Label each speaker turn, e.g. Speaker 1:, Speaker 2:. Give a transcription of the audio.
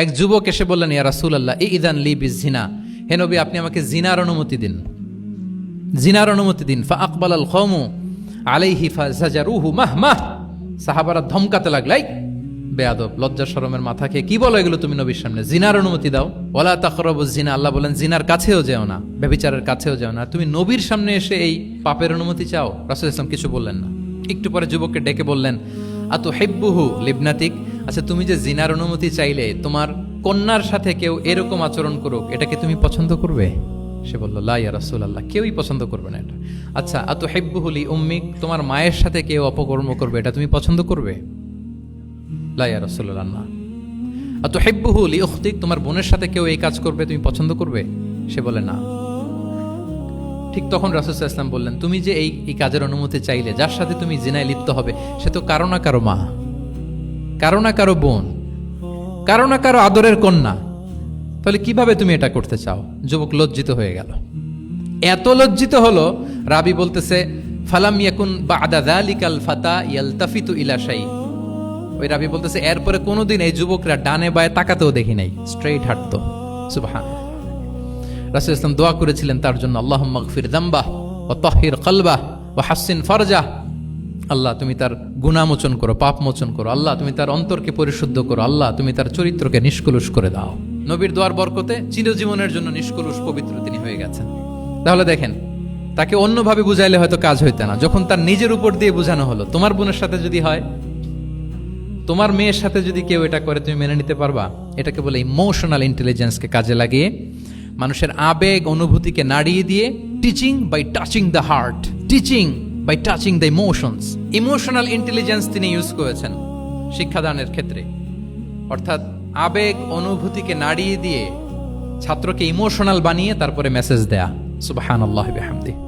Speaker 1: এক যুবক এসে বললেন, ইয়া রাসূলুল্লাহ ইযান লি বিজিনা, হে নবী আপনি আমাকে জিনার অনুমতি দিন, জিনার অনুমতি দিন। ফাআকবালাল কওমু আলাইহি ফাজাজারুহু মাহমাহ, সাহাবারা ধমকাতে লাগলাই, বেয়াদব, লজ্জা শরমের মাথা খেয়ে কি বলো এগুলো তুমি নবীর সামনে, জিনার অনুমতি দাও। ওয়ালা তাকরাবুজ জিনা, আল্লাহ বলেন জিনার কাছেও যেও না, ব্যভিচারের কাছেও যেও না, তুমি নবীর সামনে এসে এই পাপের অনুমতি চাও। রাসূল সাল্লাল্লাহু আলাইহি ওয়াসাল্লাম কিছু বললেন না। একটু পরে যুবককে ডেকে বললেন, আতুহিব্বুহু লিবনাতিক, আচ্ছা তুমি যে জিনার অনুমতি চাইলে তোমার কন্যার সাথে কেউ এরকম আচরণ করুক, এটাকে তুমি পছন্দ করবে? সে বলল, লা ইয়া রাসূলুল্লাহ, কেউই পছন্দ করবে না এটা। আচ্ছা আতুহিব্বুহু লি উম্মিক, তোমার মায়ের সাথে কেউ অপকর্ম করবে, এটা তুমি পছন্দ করবে? লা ইয়া রাসূলুল্লাহ, না। আতুহিব্বুহু লি উখতিক, তোমার বোনের সাথে কেউ এই কাজ করবে, তুমি পছন্দ করবে? সে বলে না। ঠিক তখন রাসূল সাল্লাল্লাহু আলাইহি ওয়াসাল্লাম বললেন, তুমি যে এই কাজের অনুমতি চাইলে, যার সাথে তুমি জিনায় লিপ্ত হবে, সে তো কারো না কারো মা, কারো না কারো বোন, কারো না কারো আদরের কন্যা, তাহলে কিভাবে তুমি এটা করতে চাও? যুবক লজ্জিত হয়ে গেল, এত লজ্জিত হলো, রাবি বলতেছে ফালাম ইয়াকুন বা'দা যালিকাল ফাতা ইয়ালতাফিতু ইলা শাই, ওই রাবি বলতেছে এরপরে কোনোদিন এই যুবকরা ডানে বায়ে তাকাতেও দেখি নাই, স্ট্রেইট হাঁটতো। সুবহান। রাসূল ইসলাম দোয়া করেছিলেন তার জন্য, আল্লাহুম্মা গফির যামবাহ ওয়া তাহহির কলবাহ ওয়া হাসসিন ফারজাহ, আল্লাহ তুমি তার গুনাহ মোচন করো, পাপ মোচন করো, আল্লাহ তুমি তার অন্তরকে পরিশুদ্ধ করো, আল্লাহ তুমি তার চরিত্রকে নিষ্কলুষ করে দাও। নবীর দোয়ার বরকতে চিরজীবনের জন্য নিষ্কলুষ পবিত্র তিনি হয়ে গেছেন। তাহলে দেখেন, তাকে অন্যভাবে বুঝাইলে হয়তো কাজ হইতে না, যখন তার নিজের উপর দিয়ে বোঝানো হলো। তোমার বোনের সাথে যদি হয়, তোমার মেয়ের সাথে যদি কেউ এটা করে, তুমি মেনে নিতে পারবা? এটাকে বলে ইমোশনাল ইন্টেলিজেন্সকে কাজে লাগিয়ে, মানুষের আবেগ অনুভূতিকে নাড়িয়ে দিয়ে, teaching by touching the heart, teaching by touching the emotions, emotional intelligence তিনি ইউজ করেছেন শিক্ষাদানের ক্ষেত্রে। অর্থাৎ আবেগ অনুভূতিকে নাড়িয়ে দিয়ে ছাত্রকে ইমোশনাল বানিয়ে তারপরে মেসেজ দেয়া। সুবহানাল্লাহি ওয়া বিহামদিহি।